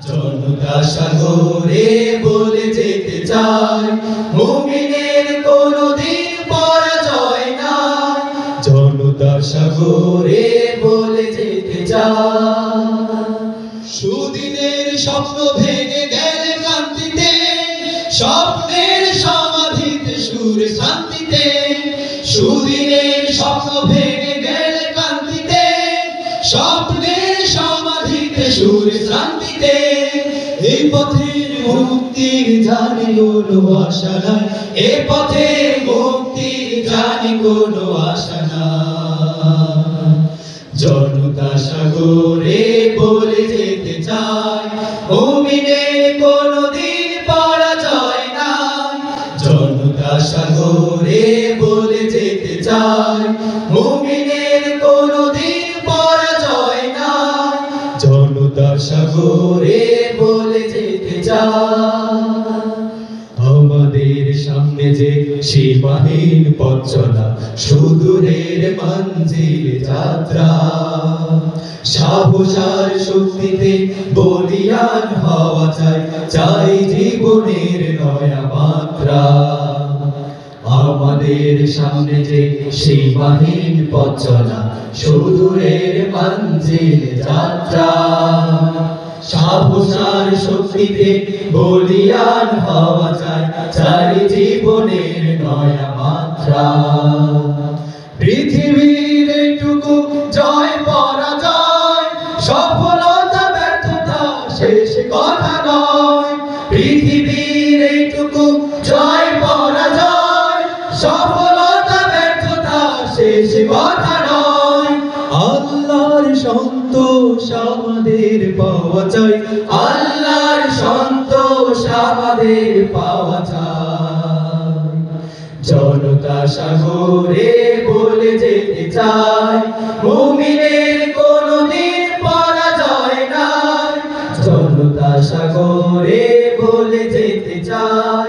জনতা সাগরে বলে যেতে চাই, মুমিনের কোনদিন পরাজয় নাই। জনতা সাগরে বলে যেতে চাই। সুদিনের স্বপ্ন ভেঙে গেলে ক্লান্তিতে, স্বপ্নের সমাধিতে সুর শান্তিতে। সুদিনের স্বপ্ন ভেঙে গেলে ক্লান্তিতে, স্বপ্নের সমাধিতে সুর শান্তিতে। এই পথের মুক্তির জানি কোনো আশা নাই, এ পথের মুক্তির জানি কোনো আশা নাই। জনতা সাগরে বলে যেতে চাই, মুমিনের কোনদিন পরাজয় নাই। জনতা সাগরে বলে যেতে চাই, মুমিনের কোনদিন পরাজয় নাই। জনতা সাগরে বলে যেতে চাই। আমাদের সামনে যে সীমাহীন পথ চলা, সুদূরের মঞ্জিল যাত্রা। সাহস আর শক্তিতে বলিয়ান হওয়া চাই, চাই জীবনের নয়া মাত্রা। আমাদের সামনে যে সীমাহীন পথ চলা, সুদূরের মঞ্জিল যাত্রা। সাহস আর শক্তিতে বলিয়ান হওয়া চাই, চাই জীবনের নয়া মাত্রা। পৃথিবীর এইটুকু জয় পরাজয়, সফলতা ব্যর্থতা শেষ কথা নয়। পৃথিবীর এইটুকু জয় পরাজয়, সফলতা ব্যর্থতা শেষ কথা নয়। আল্লাহর সন্তোষ আমাদের পাওয়া চাই, আল্লাহর সন্তোষ আমাদের পাওয়া চাই। জনতা সাগরে বলে যেতে চাই, মুমিনের কোনদিন পরাজয় নাই। জনতা সাগরে বলে যেতে চাই।